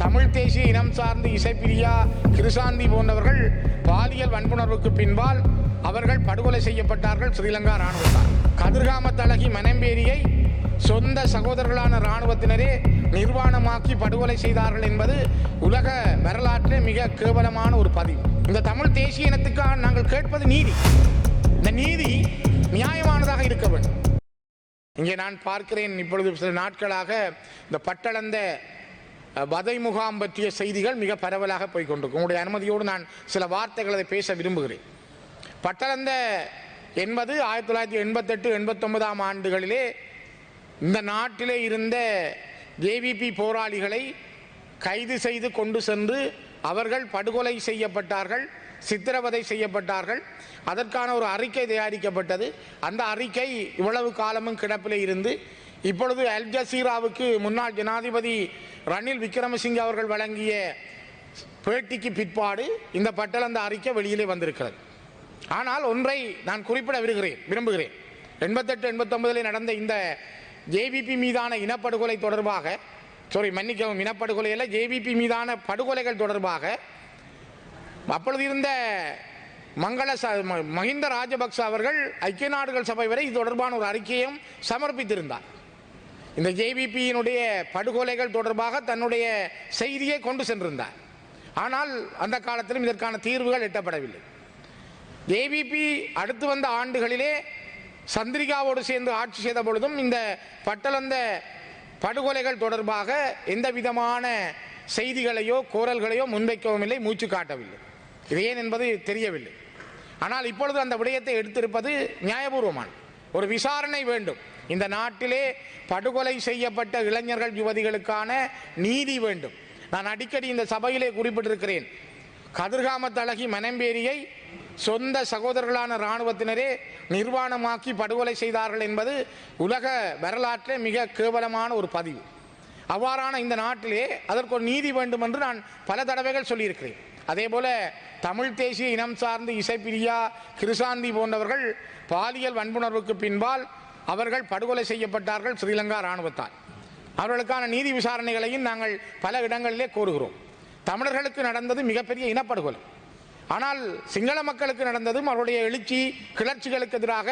தமிழ் தேசிய இனம் சார்ந்த இசைப்பிரியா கிருசாந்தி போன்றவர்கள் பாலியல் வன்புணர்வுக்கு பின்பால் அவர்கள் படுகொலை செய்யப்பட்டார்கள் ஸ்ரீலங்கா இராணுவத்தார். கதிர்காம தலகி மனம்பேரியை சொந்த சகோதரர்களான இராணுவத்தினரே நிர்வாணமாக்கி படுகொலை செய்தார்கள் என்பது உலக வரலாற்றிலே மிக கேவலமான ஒரு பதிவு. இந்த தமிழ் தேசிய இனத்துக்காக நாங்கள் கேட்பது நீதி. இந்த நீதி நியாயமானதாக இருக்க வேண்டும். இங்கே நான் பார்க்கிறேன், இப்பொழுது சில நாட்களாக இந்த பட்டளந்த வதை முகாம் பற்றிய செய்திகள் மிக பரவலாக போய்கொண்டிருக்கும். உங்களுடைய அனுமதியோடு நான் சில வார்த்தைகளை பேச விரும்புகிறேன். பட்டளந்த என்பது 1988-89 ஆண்டுகளிலே இந்த நாட்டிலே இருந்த ஜேவிபி போராளிகளை கைது செய்து கொண்டு சென்று அவர்கள் படுகொலை செய்யப்பட்டார்கள், சித்திரவதை செய்யப்பட்டார்கள். அதற்கான ஒரு அறிக்கை தயாரிக்கப்பட்டது. அந்த அறிக்கை இவ்வளவு காலமும் கிடப்பிலே இருந்து இப்பொழுது அல் ஜசீராவுக்கு முன்னாள் ஜனாதிபதி ரணில் விக்ரமசிங்கே அவர்கள் வழங்கிய பேட்டிக்கு பிற்பாடு இந்த பட்டளந்த அறிக்கை வெளியிலே வந்திருக்கிறது. ஆனால் ஒன்றை நான் குறிப்பிட விரும்புகிறேன். 88-89 நடந்த இந்த ஜேவிபி மீதான இனப்படுகொலை தொடர்பாக, இனப்படுகொலை அல்ல, ஜேவிபி மீதான படுகொலைகள் தொடர்பாக அப்பொழுது இருந்த மஹிந்த ராஜபக்ச அவர்கள் ஐக்கிய நாடுகள் சபை வரை இது தொடர்பான ஒரு அறிக்கையும் சமர்ப்பித்திருந்தார். இந்த ஜேவிபியினுடைய படுகொலைகள் தொடர்பாக தன்னுடைய செய்தியை கொண்டு சென்றிருந்தார். ஆனால் அந்த காலத்திலும் இதற்கான தீர்வுகள் எட்டப்படவில்லை. ஜேவிபி அடுத்து வந்த ஆண்டுகளிலே சந்திரிகாவோடு சேர்ந்து ஆட்சி செய்த பொழுதும் இந்த பட்டளந்த படுகொலைகள் தொடர்பாக எந்த விதமான செய்திகளையோ கோரல்களையோ முன்வைக்கவும் இல்லை, மூச்சு காட்டவில்லை. இது ஏன் என்பது தெரியவில்லை. ஆனால் இப்பொழுது அந்த விடயத்தை எடுத்திருப்பது நியாயபூர்வமான ஒரு விசாரணை வேண்டும். இந்த நாட்டிலே படுகொலை செய்யப்பட்ட இளைஞர்கள் யுவதிகளுக்கான நீதி வேண்டும். நான் அடிக்கடி இந்த சபையிலே குறிப்பிட்டிருக்கிறேன். கதிர்காம தலகி மனம்பேரியை சொந்த சகோதரர்களான இராணுவத்தினரே நிர்வாணமாக்கி படுகொலை செய்தார்கள் என்பது உலக வரலாற்றிலே மிக கேவலமான ஒரு பதிவு. அவ்வாறான இந்த நாட்டிலே அதற்கு ஒரு நீதி வேண்டும் என்று நான் பல தடவைகள் சொல்லியிருக்கிறேன். அதே போல தமிழ் தேசிய இனம் சார்ந்த இசைப்பிரியா கிருசாந்தி போன்றவர்கள் பாலியல் வன்புணர்வுக்கு பின்பால் அவர்கள் படுகொலை செய்யப்பட்டார்கள் ஸ்ரீலங்கா இராணுவத்தால். அவர்களுக்கான நீதி விசாரணைகளையும் நாங்கள் பல இடங்களிலே கோருகிறோம். தமிழர்களுக்கு நடந்தது மிகப்பெரிய இனப்படுகொலை. ஆனால் சிங்கள மக்களுக்கு நடந்ததும் அவருடைய எழுச்சி கிளர்ச்சிகளுக்கு எதிராக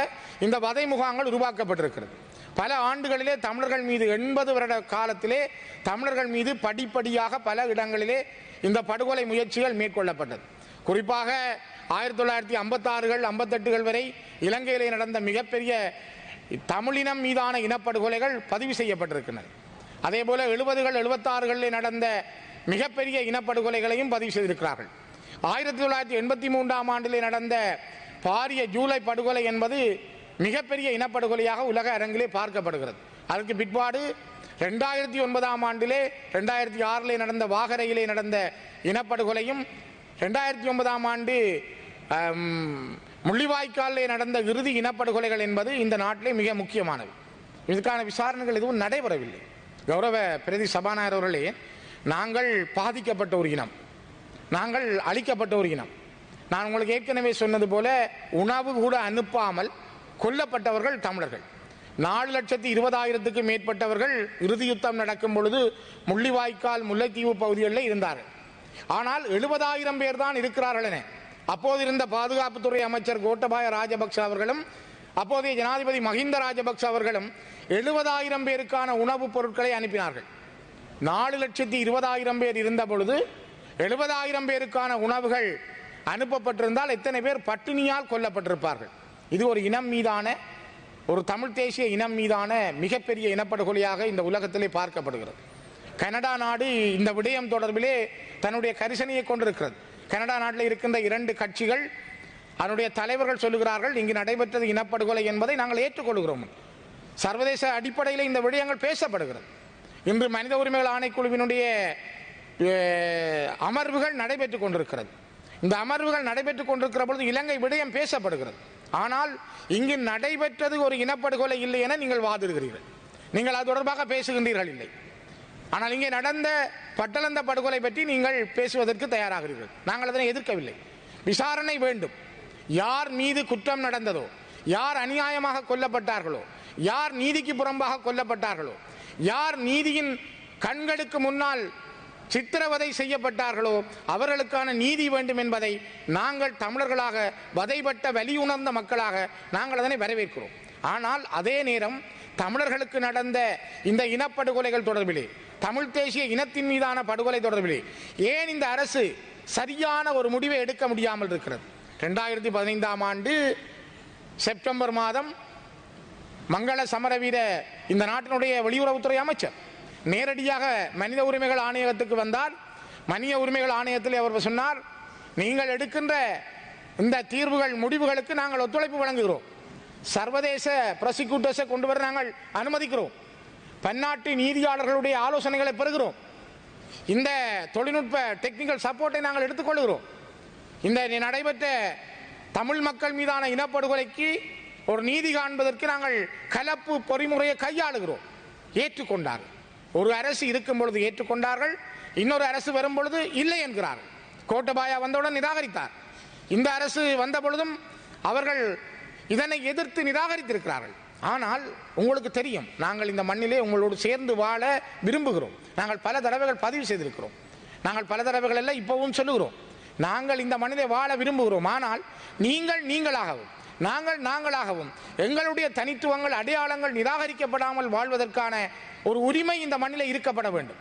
இந்த வதை முகாம்கள் உருவாக்கப்பட்டிருக்கிறது. பல ஆண்டுகளிலே தமிழர்கள் மீது 80 வருட காலத்திலே தமிழர்கள் மீது படிப்படியாக பல இடங்களிலே இந்த படுகொலை முயற்சிகள் மேற்கொள்ளப்பட்டது. குறிப்பாக 1956, 58 வரை இலங்கையிலே நடந்த மிகப்பெரிய தமிழினம் மீதான இனப்படுகொலைகள் பதிவு செய்யப்பட்டிருக்கின்றன. அதே போல 70, 76 நடந்த மிகப்பெரிய இனப்படுகொலைகளையும் பதிவு செய்திருக்கிறார்கள். 1983 ஆண்டிலே நடந்த பாரிய ஜூலை படுகொலை என்பது மிகப்பெரிய இனப்படுகொலையாக உலக அரங்கிலே பார்க்கப்படுகிறது. அதற்கு பிற்பாடு 2009 ஆண்டிலே 2006 நடந்த வாகரையிலே நடந்த இனப்படுகொலையும் 2009 ஆண்டு முள்ளிவாய்க்காலிலே நடந்த இறுதி இனப்படுகொலைகள் என்பது இந்த நாட்டிலே மிக முக்கியமானது. இதற்கான விசாரணைகள் எதுவும் நடைபெறவில்லை. கௌரவ பிரதி சபாநாயகர் அவர்களே, நாங்கள் பாதிக்கப்பட்ட ஒரு இனம், நாங்கள் அழிக்கப்பட்ட ஒரு இனம். நான் உங்களுக்கு ஏற்கனவே சொன்னது போல உணவு கூட அனுப்பாமல் கொல்லப்பட்டவர்கள் தமிழர்கள். 4,20,000 மேற்பட்டவர்கள் இறுதி யுத்தம் நடக்கும் பொழுது முள்ளிவாய்க்கால் முல்லைத்தீவு பகுதிகளில் இருந்தார்கள். ஆனால் 70,000 பேர் தான் இருக்கிறார்கள் என அப்போது இருந்த பாதுகாப்புத்துறை அமைச்சர் கோட்டபாய ராஜபக்ச அவர்களும் அப்போதைய ஜனாதிபதி மஹிந்த ராஜபக்ச அவர்களும் 70,000 பேருக்கான உணவுப் பொருட்களை அனுப்பினார்கள். 4,20,000 பேர் இருந்த பொழுது 70,000 பேருக்கான உணவுகள் அனுப்பப்பட்டிருந்தால் எத்தனை பேர் பட்டினியால் கொல்லப்பட்டிருப்பார்கள்? இது ஒரு இனம் மீதான, ஒரு தமிழ் தேசிய இனம் மீதான மிகப்பெரிய இனப்படுகொலையாக இந்த உலகத்திலே பார்க்கப்படுகிறது. கனடா நாடு இந்த விடயம் தொடர்பிலே தன்னுடைய கரிசனையை கொண்டிருக்கிறது. கனடா நாட்டில் இருக்கின்ற 2 கட்சிகள், அதனுடைய தலைவர்கள் சொல்லுகிறார்கள், இங்கு நடைபெற்றது இனப்படுகொலை என்பதை நாங்கள் ஏற்றுக்கொள்கிறோம். சர்வதேச அடிப்படையில் இந்த விடயங்கள் பேசப்படுகிறது. இன்று மனித உரிமைகள் ஆணைக்குழுவினுடைய அமர்வுகள் நடைபெற்றுக் கொண்டிருக்கிறது. இந்த அமர்வுகள் நடைபெற்றுக் கொண்டிருக்கிற பொழுது இலங்கை விடயம் பேசப்படுகிறது. ஆனால் இங்கு நடைபெற்றது ஒரு இனப்படுகொலை இல்லை என நீங்கள் வாதிடுகிறீர்கள். நீங்கள் அது தொடர்பாக பேசுகின்றீர்கள் இல்லை. ஆனால் இங்கே நடந்த பட்டளந்த படுகொலை பற்றி நீங்கள் பேசுவதற்கு தயாராகிறீர்கள். நாங்கள் அதனை எதிர்க்கவில்லை. விசாரணை வேண்டும். யார் மீது குற்றம் நடந்ததோ, யார் அநியாயமாக கொல்லப்பட்டார்களோ, யார் நீதிக்கு புறம்பாக கொல்லப்பட்டார்களோ, யார் நீதியின் கண்களுக்கு முன்னால் சித்திரவதை செய்யப்பட்டார்களோ அவர்களுக்கான நீதி வேண்டும் என்பதை நாங்கள் தமிழர்களாக வதைபட்ட வலியுணர்ந்த மக்களாக நாங்கள் அதனை வரவேற்கிறோம். ஆனால் அதே நேரம் தமிழர்களுக்கு நடந்த இந்த இனப்படுகொலைகள் தொடர்பிலே, தமிழ் தேசிய இனத்தின் மீதான படுகொலை தொடர்பிலே ஏன் இந்த அரசு சரியான ஒரு முடிவை எடுக்க முடியாமல் இருக்கிறது? 2015ஆம் ஆண்டு செப்டம்பர் மாதம் மங்கள சமரவீர இந்த நாட்டினுடைய வெளியுறவுத்துறை அமைச்சர் நேரடியாக மனித உரிமைகள் ஆணையகத்துக்கு வந்தார். மனித உரிமைகள் ஆணையத்தில் அவர் சொன்னார், நீங்கள் எடுக்கின்ற இந்த தீர்வுகள் முடிவுகளுக்கு நாங்கள் ஒத்துழைப்பு வழங்குகிறோம், சர்வதேச ப்ராசிக்யூட்டர்ஸை கொண்டு வர நாங்கள் அனுமதிக்கிறோம், பன்னாட்டு நீதியாளர்களுடைய ஆலோசனைகளை பெறுகிறோம், இந்த தொழில்நுட்ப டெக்னிக்கல் சப்போர்ட்டை நாங்கள் எடுத்துக்கொள்கிறோம், இந்த நடைபெற்ற தமிழ் மக்கள் மீதான இனப்படுகொலைக்கு ஒரு நீதி காண்பதற்கு நாங்கள் கலப்பு பொறிமுறையை கையாளுகிறோம். ஏற்றுக்கொண்டார்கள். ஒரு அரசு இருக்கும் பொழுது ஏற்றுக்கொண்டார்கள், இன்னொரு அரசு வரும் பொழுது இல்லை என்கிறார்கள். கோட்டபாயா வந்தவுடன் நிராகரித்தார். இந்த அரசு வந்த பொழுதும் அவர்கள் இதனை எதிர்த்து நிராகரித்திருக்கிறார்கள். ஆனால் உங்களுக்கு தெரியும், நாங்கள் இந்த மண்ணிலே உங்களோடு சேர்ந்து வாழ விரும்புகிறோம். நாங்கள் பல தடவைகள் பதிவு செய்திருக்கிறோம். நாங்கள் பல தடவைகள் எல்லாம் இப்பவும் சொல்லுகிறோம், நாங்கள் இந்த மண்ணிலே வாழ விரும்புகிறோம். ஆனால் நீங்கள் நீங்களாகவும் நாங்கள் நாங்களாகவும் எங்களுடைய தனித்துவங்கள் அடையாளங்கள் நிராகரிக்கப்படாமல் வாழ்வதற்கான ஒரு உரிமை இந்த மண்ணிலே இருக்கப்பட வேண்டும்.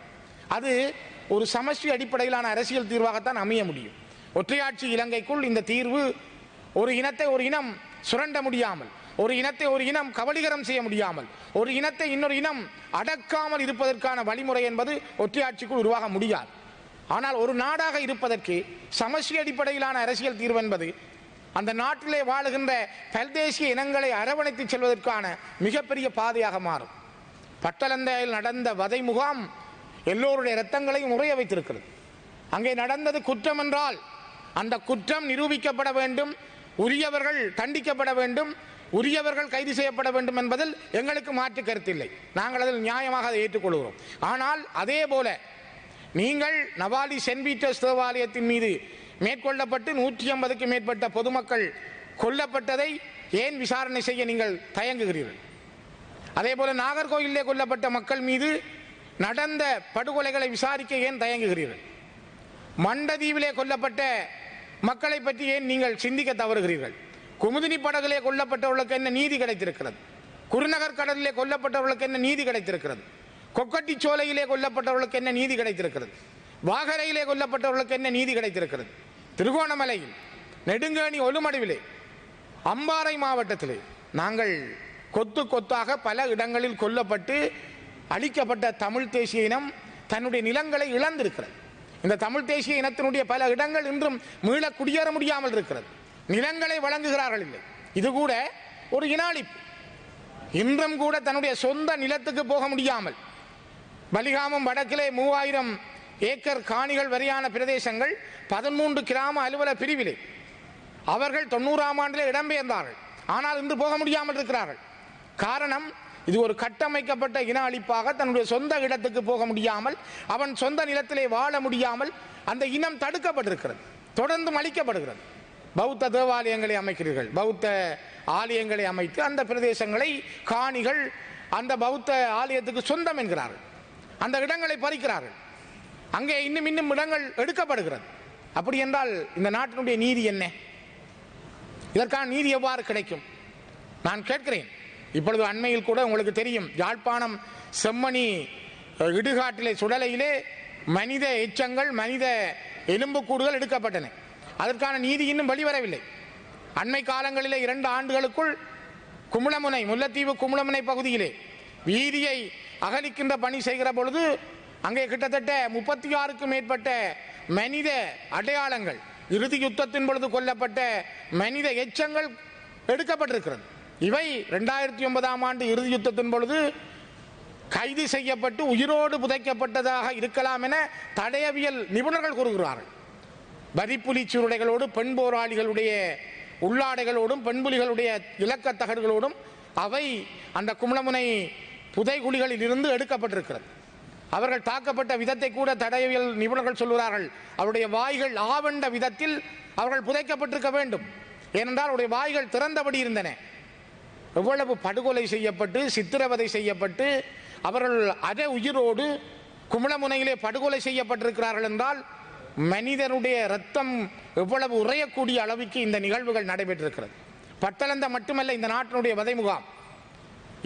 அது ஒரு சமஷ்டி அடிப்படையிலான அரசியல் தீர்வாகத்தான் அமைய முடியும். ஒற்றையாட்சி இலங்கைக்குள் இந்த தீர்வு ஒரு இனத்தை ஒரு இனம் சுரண்ட முடியாமல், ஒரு இனத்தை ஒரு இனம் கபலீகரம் செய்ய முடியாமல், ஒரு இனத்தை இன்னொரு இனம் அடக்காமல் இருப்பதற்கான வழிமுறை என்பது ஒற்றையாட்சிக்குள் உருவாக முடியாது. ஆனால் ஒரு நாடாக இருப்பதற்கு சமஷ்டி அடிப்படையிலான அரசியல் தீர்வு என்பது அந்த நாட்டிலே வாழுகின்ற பல்தேசிய இனங்களை அரவணைத்து செல்வதற்கான மிகப்பெரிய பாதையாக மாறும். பட்டளந்தையில் நடந்த வதை முகாம் எல்லோருடைய இரத்தங்களையும் உறைய வைத்திருக்கிறது. அங்கே நடந்தது குற்றம் என்றால் அந்த குற்றம் நிரூபிக்கப்பட வேண்டும், உரியவர்கள் தண்டிக்கப்பட வேண்டும், உரியவர்கள் கைது செய்யப்பட வேண்டும் என்பதில் எங்களுக்கு மாற்று கருத்தில்லை. நாங்கள் அதில் நியாயமாக அதை ஏற்றுக்கொள்கிறோம். ஆனால் அதே போல நீங்கள் நவாலி சென்ட் பீட்டர்ஸ் தேவாலயத்தின் மீது மேற்கொள்ளப்பட்டு 150க்கும் மேற்பட்ட பொதுமக்கள் கொல்லப்பட்டதை ஏன் விசாரணை செய்ய நீங்கள் தயங்குகிறீர்கள்? அதே போல நாகர்கோயிலே கொல்லப்பட்ட மக்கள் மீது நடந்த படுகொலைகளை விசாரிக்க ஏன் தயங்குகிறீர்கள்? மண்டதீவிலே கொல்லப்பட்ட மக்களை பற்றி ஏன் நீங்கள் சிந்திக்க தவறுகிறீர்கள்? குமுதினி படகிலே கொல்லப்பட்டவர்களுக்கு என்ன நீதி கிடைத்திருக்கிறது? குருநகர் கடலிலே கொல்லப்பட்டவர்களுக்கு என்ன நீதி கிடைத்திருக்கிறது? கொக்கட்டி சோலையிலே கொல்லப்பட்டவர்களுக்கு என்ன நீதி கிடைத்திருக்கிறது? வாகரையிலே கொல்லப்பட்டவர்களுக்கு என்ன நீதி கிடைத்திருக்கிறது? திருகோணமலையில், நெடுங்கேணி ஒலுமடுவிலே, அம்பாறை மாவட்டத்திலே நாங்கள் கொத்து கொத்தாக பல இடங்களில் கொல்லப்பட்டு அழிக்கப்பட்ட தமிழ் தேசிய இனம் தன்னுடைய நிலங்களை இழந்திருக்கிறது. இந்த தமிழ் தேசிய இனத்தினுடைய பல இடங்கள் இன்றும் மீள குடியேற முடியாமல் இருக்கிறது. நிலங்களை வழங்குகிறார்கள் இல்லை. இது கூட ஒரு இனாளிப்பு. இன்றும் கூட தன்னுடைய சொந்த நிலத்துக்கு போக முடியாமல் பலிகாமம் வடக்கிலே 3000 ஏக்கர் காணிகள் வரையான பிரதேசங்கள் 13 கிராம அலுவலக பிரிவிலே அவர்கள் 90ஆம் ஆண்டிலே இடம்பெயர்ந்தார்கள். ஆனால் இன்று போக முடியாமல் இருக்கிறார்கள். காரணம், இது ஒரு கட்டமைக்கப்பட்ட இன அழிப்பாக தன்னுடைய சொந்த இடத்துக்கு போக முடியாமல், அவன் சொந்த நிலத்திலே வாழ முடியாமல் அந்த இனம் தடுக்கப்பட்டிருக்கிறது, தொடர்ந்து அழிக்கப்படுகிறது. பௌத்த தேவாலயங்களை அமைக்கிறீர்கள், பௌத்த ஆலயங்களை அமைத்து அந்த பிரதேசங்களை காணிகள் அந்த பௌத்த ஆலயத்துக்கு சொந்தம் என்கிறார்கள். அந்த இடங்களை பறிக்கிறார்கள். அங்கே இன்னும் இடங்கள் எடுக்கப்படுகிறது. அப்படி என்றால் இந்த நாட்டினுடைய நீதி என்ன? இதற்கான நீதி எவ்வாறு கிடைக்கும்? நான் கேட்கிறேன். இப்பொழுது அண்மையில் கூட உங்களுக்கு தெரியும், யாழ்ப்பாணம் செம்மணி இடுகாட்டிலே சுடலையிலே மனித எச்சங்கள், மனித எலும்புக்கூடுகள் எடுக்கப்பட்டன. அதற்கான நீதி இன்னும் வெளிவரவில்லை. அண்மை காலங்களிலே 2 ஆண்டுகளுக்குள் குமுளமுனை, முல்லைத்தீவு குமுளமுனை பகுதியிலே வீதியை அகலிக்கின்ற பணி செய்கிற பொழுது அங்கே கிட்டத்தட்ட 36க்கும் மேற்பட்ட மனித அடையாளங்கள், இறுதி யுத்தத்தின் பொழுது கொல்லப்பட்ட மனித எச்சங்கள் எடுக்கப்பட்டிருக்கிறது. இவை 2009ஆம் ஆண்டு இறுதி யுத்தத்தின் பொழுது கைது செய்யப்பட்டு உயிரோடு புதைக்கப்பட்டதாக இருக்கலாம் என தடயவியல் நிபுணர்கள் கூறுகிறார்கள். வரிப்புலி சூருடைகளோடு, பெண் போராளிகளுடைய உள்ளாடைகளோடும், பெண்புலிகளுடைய இலக்க தகடுகளோடும் அவை அந்த குமுளமுனை புதைகுழிகளில் இருந்து எடுக்கப்பட்டிருக்கிறது. அவர்கள் தாக்கப்பட்ட விதத்தை கூட தடயவியல் நிபுணர்கள் சொல்கிறார்கள், அவருடைய வாய்கள் ஆவண்ட விதத்தில் அவர்கள் புதைக்கப்பட்டிருக்க வேண்டும். ஏனென்றால் அவருடைய வாய்கள் திறந்தபடி இருந்தன. எவ்வளவு படுகொலை செய்யப்பட்டு, சித்திரவதை செய்யப்பட்டு, அவர்கள் அரை உயிரோடு குமுளமுனையிலே படுகொலை செய்யப்பட்டிருக்கிறார்கள் என்றால் மனிதனுடைய ரத்தம் எவ்வளவு உறையக்கூடிய அளவுக்கு இந்த நிகழ்வுகள் நடைபெற்றிருக்கிறது. பட்டளந்த மட்டுமல்ல, இந்த நாட்டினுடைய வதை முகாம்,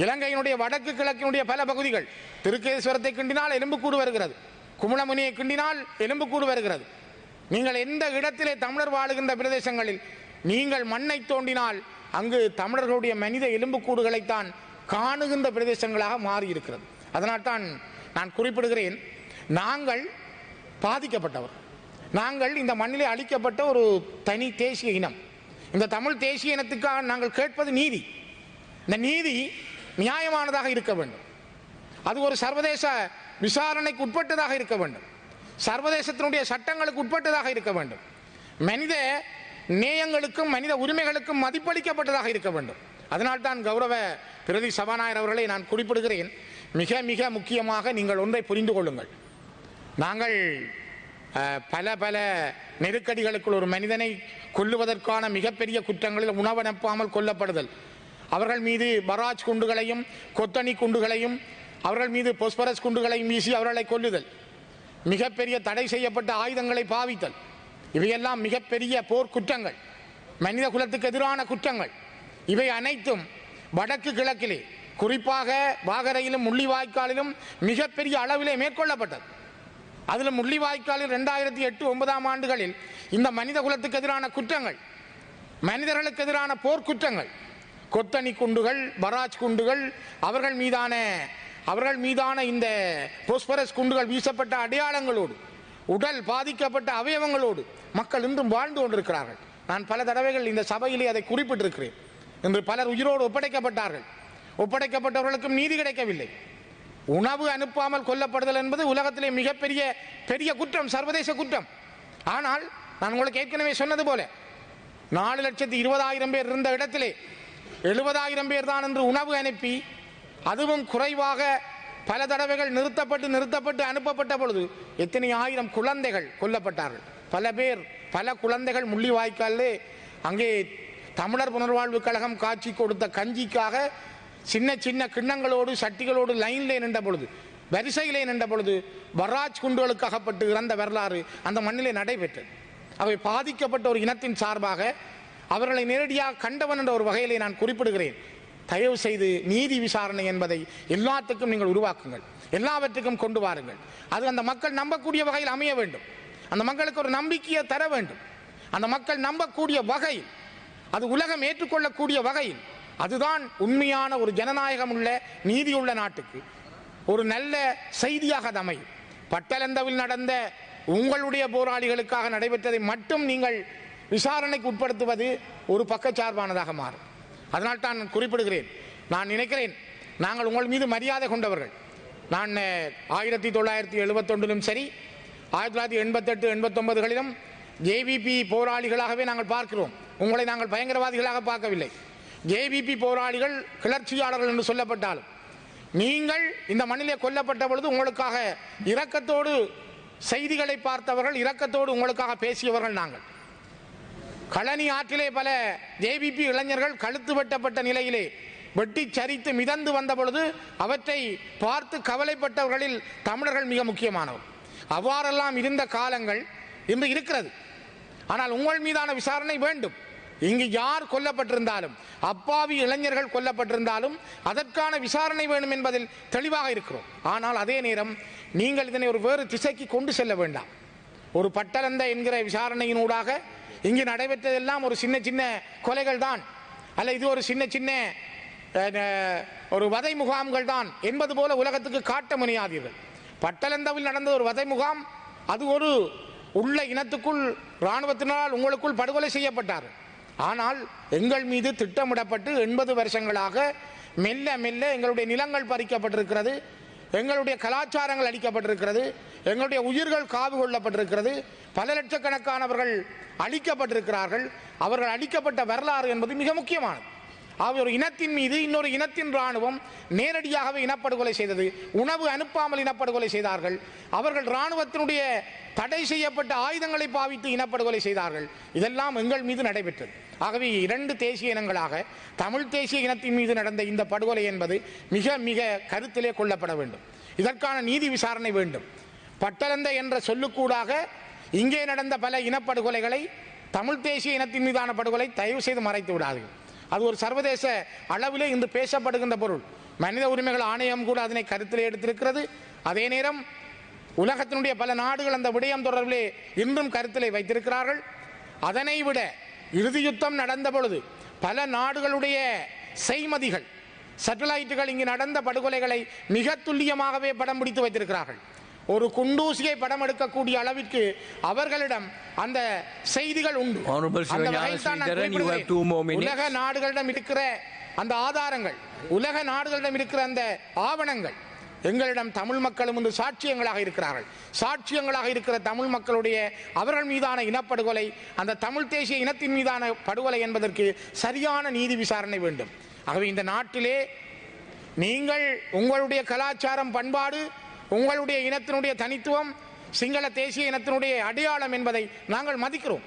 இலங்கையினுடைய வடக்கு கிழக்கினுடைய பல பகுதிகள், திருக்கேஸ்வரத்தை கிண்டினால் எலும்புக்கூடு வருகிறது, குமுளமுனையை கிண்டினால் எலும்புக்கூடு வருகிறது. நீங்கள் எந்த இடத்திலே தமிழர் வாழுகின்ற பிரதேசங்களில் நீங்கள் மண்ணை தோண்டினால் அங்கு தமிழர்களுடைய மனித எலும்புக்கூடுகளைத்தான் காணுகின்ற பிரதேசங்களாக மாறியிருக்கிறது. அதனால்தான் நான் குறிப்பிடுகிறேன், நாங்கள் பாதிக்கப்பட்டவர், நாங்கள் இந்த மண்ணிலே அளிக்கப்பட்ட ஒரு தனி தேசிய இனம். இந்த தமிழ் தேசிய இனத்துக்காக நாங்கள் கேட்பது நீதி. இந்த நீதி நியாயமானதாக இருக்க வேண்டும். அது ஒரு சர்வதேச விசாரணைக்கு உட்பட்டதாக இருக்க வேண்டும். சர்வதேசத்தினுடைய சட்டங்களுக்கு உட்பட்டதாக இருக்க வேண்டும். மனித நேயங்களுக்கும் மனித உரிமைகளுக்கும் மதிப்பளிக்கப்பட்டதாக இருக்க வேண்டும். அதனால்தான் கௌரவ பிரதி சபாநாயகர் அவர்களை நான் குறிப்பிடுகிறேன். மிக மிக முக்கியமாக நீங்கள் ஒன்றை புரிந்து கொள்ளுங்கள். நாங்கள் பல பல நெருக்கடிகளுக்குள் ஒரு மனிதனை கொல்லுவதற்கான மிகப்பெரிய குற்றங்களில் உணவனுப்பாமல் கொல்லப்படுதல், அவர்கள் மீது பராஜ் குண்டுகளையும் கொத்தணி குண்டுகளையும் அவர்கள் மீது பொஸ்பரஸ் குண்டுகளையும் வீசி அவர்களை கொல்லுதல், மிகப்பெரிய தடை செய்யப்பட்ட ஆயுதங்களை பாவித்தல், இவையெல்லாம் மிகப்பெரிய போர்க்குற்றங்கள், மனித குலத்துக்கு எதிரான குற்றங்கள். இவை அனைத்தும் வடக்கு கிழக்கிலே, குறிப்பாக வாகரையிலும் முள்ளிவாய்க்காலிலும் மிகப்பெரிய அளவிலே மேற்கொள்ளப்பட்டது. அதில் முள்ளிவாய்க்காலில் 2008-9 ஆண்டுகளில் இந்த மனித குலத்துக்கு எதிரான குற்றங்கள், மனிதர்களுக்கு எதிரான போர்க்குற்றங்கள், கொத்தணி குண்டுகள், பராஜ் குண்டுகள், அவர்கள் மீதான இந்த போஸ்பரஸ் குண்டுகள் வீசப்பட்ட அடையாளங்களோடு, உடல் பாதிக்கப்பட்ட அவயவங்களோடு மக்கள் இன்றும் வாழ்ந்து கொண்டிருக்கிறார்கள். நான் பல தடவைகள் இந்த சபையிலே அதை குறிப்பிட்டிருக்கிறேன். இன்று பலர் உயிரோடு ஒப்படைக்கப்பட்டார்கள். ஒப்படைக்கப்பட்டவர்களுக்கும் நீதி கிடைக்கவில்லை. உணவு அனுப்பாமல் கொல்லப்படுதல் என்பது உலகத்திலே மிகப்பெரிய குற்றம், சர்வதேச குற்றம். ஆனால் நான் உங்களுக்கு ஏற்கனவே சொன்னது போல 4,20,000 பேர் இருந்த இடத்திலே 70,000 பேர் தான் என்று உணவு அனுப்பி, அதுவும் குறைவாக பல தடவைகள் நிறுத்தப்பட்டு அனுப்பப்பட்ட பொழுது எத்தனை ஆயிரம் குழந்தைகள் கொல்லப்பட்டார்கள். பல குழந்தைகள் முள்ளிவாய்க்காலே அங்கே தமிழர் புனர்வாழ்வு கழகம் காட்சி கொடுத்த கஞ்சிக்காக சின்ன சின்ன கிண்ணங்களோடு சட்டிகளோடு லைன்லே நின்ற பொழுது, வரிசையிலே நின்ற பொழுது பராஜ் குண்டுகளுக்கு அகப்பட்டு இறந்த வரலாறு அந்த மண்ணிலே நடைபெற்றது. அவை பாதிக்கப்பட்ட ஒரு இனத்தின் சார்பாக அவர்களை நேரடியாக கண்டவன் என்ற ஒரு வகையிலே நான் குறிப்பிடுகிறேன். தயவு செய்து நீதி விசாரணை என்பதை எல்லாத்துக்கும் நீங்கள் உருவாக்குங்கள், எல்லாவற்றுக்கும் கொண்டு வாருங்கள். அது அந்த மக்கள் நம்பக்கூடிய வகையில் அமைய வேண்டும். அந்த மக்களுக்கு ஒரு நம்பிக்கையை தர வேண்டும். அந்த மக்கள் நம்பக்கூடிய வகையில், அது உலகம் ஏற்றுக்கொள்ளக்கூடிய வகையில், அதுதான் உண்மையான ஒரு ஜனநாயகம் உள்ள நீதியுள்ள நாட்டுக்கு ஒரு நல்ல செய்தியாக அது அமையும். பட்டளந்தவில் நடந்த உங்களுடைய போராளிகளுக்காக நடைபெற்றதை மட்டும் நீங்கள் விசாரணைக்கு உட்படுத்துவது ஒரு பக்கச்சார்பானதாக மாறும். அதனால் தான் நான் குறிப்பிடுகிறேன். நான் நினைக்கிறேன், நாங்கள் உங்கள் மீது மரியாதை கொண்டவர்கள். நான் 1971 சரி, 1988-89களிலும் ஜேவிபி போராளிகளாகவே நாங்கள் பார்க்கிறோம். உங்களை நாங்கள் பயங்கரவாதிகளாக பார்க்கவில்லை. ஜேவிபி போராளிகள் கிளர்ச்சியாளர்கள் என்று சொல்லப்பட்டாலும் நீங்கள் இந்த மண்ணிலே கொல்லப்பட்ட பொழுது உங்களுக்காக இரக்கத்தோடு செய்திகளை பார்த்தவர்கள், இரக்கத்தோடு உங்களுக்காக பேசியவர்கள் நாங்கள். களனி ஆற்றிலே பல ஜேவிபி இளைஞர்கள் கழுத்து வெட்டப்பட்ட நிலையிலே வெட்டி சரித்து மிதந்து வந்த பொழுது அவற்றை பார்த்து கவலைப்பட்டவர்களில் தமிழர்கள் மிக முக்கியமானவர். அவ்வாறெல்லாம் இருந்த காலங்கள் இன்று இருக்கிறது. ஆனால் உங்கள் மீதான விசாரணை வேண்டும். இங்கு யார் கொல்லப்பட்டிருந்தாலும், அப்பாவி இளைஞர்கள் கொல்லப்பட்டிருந்தாலும் அதற்கான விசாரணை வேண்டும் என்பதில் தெளிவாக இருக்கிறோம். ஆனால் அதே நேரம் நீங்கள் இதனை ஒரு வேறு திசைக்கு கொண்டு செல்ல வேண்டாம். ஒரு பட்டளந்த என்கிற விசாரணையினூடாக இங்கு நடைபெற்றதெல்லாம் ஒரு சின்ன சின்ன கொலைகள் தான், அல்ல இது ஒரு சின்ன சின்ன ஒரு வதை முகாம்கள் தான் என்பது போல உலகத்துக்கு காட்ட முனையாதீர்கள். பட்டளந்தவில் நடந்த ஒரு வதை முகாம், அது ஒரு உள்ள இனத்துக்குள் இராணுவத்தினால் உங்களுக்குள் படுகொலை செய்யப்பட்டார்கள். ஆனால் எங்கள் மீது திட்டமிடப்பட்டு 80 வருஷங்களாக மெல்ல மெல்ல எங்களுடைய நிலங்கள் பறிக்கப்பட்டிருக்கிறது, எங்களுடைய கலாச்சாரங்கள் அளிக்கப்பட்டிருக்கிறது, எங்களுடைய உயிர்கள் காவு கொள்ளப்பட்டிருக்கிறது, பல லட்சக்கணக்கானவர்கள் அழிக்கப்பட்டிருக்கிறார்கள். அவர்கள் அழிக்கப்பட்ட வரலாறு என்பது மிக முக்கியமானது. ஒரு இனத்தின் மீது இன்னொரு இனத்தின் இராணுவம் நேரடியாகவே இனப்படுகொலை செய்தது. உணவு அனுப்பாமல் இனப்படுகொலை செய்தார்கள். அவர்கள் இராணுவத்தினுடைய தடை செய்யப்பட்ட ஆயுதங்களை பாவித்து இனப்படுகொலை செய்தார்கள். இதெல்லாம் எங்கள் மீது நடைபெற்றது. ஆகவே 2 தேசிய இனங்களாக தமிழ் தேசிய இனத்தின் மீது நடந்த இந்த படுகொலை என்பது மிக மிக கருத்திலே கொள்ளப்பட வேண்டும். இதற்கான நீதி விசாரணை வேண்டும். பட்டளந்த என்ற சொல்லுக்கூடாக இங்கே நடந்த பல இனப்படுகொலைகளை, தமிழ் தேசிய இனத்தின் மீதான படுகொலை தயவு செய்து மறைத்து விடாதீர்கள். அது ஒரு சர்வதேச அளவிலே இன்று பேசப்படுகின்ற பொருள். மனித உரிமைகள் ஆணையம் கூட அதனை கருத்தில் எடுத்திருக்கிறது. அதே நேரம் உலகத்தினுடைய பல நாடுகள் அந்த விடயம் தொடர்பிலே இன்றும் கருத்திலே வைத்திருக்கிறார்கள். அதனை விட இறுதி யுத்தம் நடந்த பொழுது பல நாடுகளுடைய செய்மதிகள், சேட்டலைட்டுகள் இங்கு நடந்த படுகொலைகளை மிக துல்லியமாகவே படம் பிடித்து வைத்திருக்கிறார்கள். ஒரு குண்டூசியை படம் எடுக்கக்கூடிய அளவிற்கு அவர்களிடம் அந்த செய்திகள் உண்டு. உலக நாடுகளிடம் இருக்கிற அந்த ஆதாரங்கள், உலக நாடுகளிடம் இருக்கிற அந்த ஆவணங்கள் எங்களிடம் தமிழ் மக்களும் இன்று சாட்சியங்களாக இருக்கிறார்கள். சாட்சியங்களாக இருக்கிற தமிழ் மக்களுடைய அவர்கள் மீதான இனப்படுகொலை, அந்த தமிழ் தேசிய இனத்தின் மீதான படுகொலை என்பதற்கு சரியான நீதி விசாரணை வேண்டும். ஆகவே இந்த நாட்டிலே நீங்கள் உங்களுடைய கலாச்சாரம், பண்பாடு, உங்களுடைய இனத்தினுடைய தனித்துவம், சிங்கள தேசிய இனத்தினுடைய அடையாளம் என்பதை நாங்கள் மதிக்கிறோம்.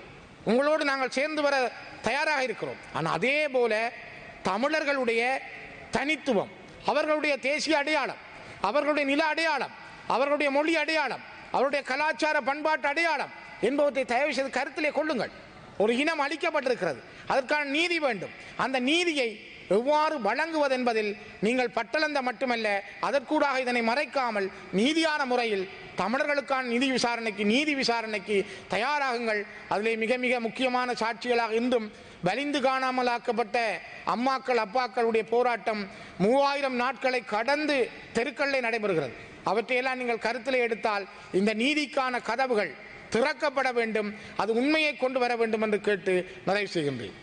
உங்களோடு நாங்கள் சேர்ந்து வர தயாராக இருக்கிறோம். ஆனால் அதே போல தமிழர்களுடைய தனித்துவம், அவர்களுடைய தேசிய அடையாளம், அவர்களுடைய நில அடையாளம், அவர்களுடைய மொழி அடையாளம், அவருடைய கலாச்சார பண்பாட்டு அடையாளம் என்பவற்றை தயவு செய்து கருத்திலே கொள்ளுங்கள். ஒரு இனம் அளிக்கப்பட்டிருக்கிறது, அதற்கான நீதி வேண்டும். அந்த நீதியை எவ்வாறு வழங்குவது என்பதில் நீங்கள் பட்டளந்த மட்டுமல்ல, அதற்கூடாக இதனை மறைக்காமல் நீதியான முறையில் தமிழர்களுக்கான நீதி விசாரணைக்கு தயாராகுங்கள். அதிலே மிக மிக முக்கியமான சாட்சிகளாக இன்றும் வலிந்து காணாமலாக்கப்பட்ட அம்மாக்கள், அப்பாக்களுடைய போராட்டம் 3000 நாட்களை கடந்து தெருக்களில் நடைபெறுகிறது. அவற்றையெல்லாம் நீங்கள் கருத்தில் எடுத்தால் இந்த நீதிக்கான கதவுகள் திறக்கப்பட வேண்டும். அது உண்மையை கொண்டு வர வேண்டும் என்று கேட்டு நிறைவு செய்கின்றேன்.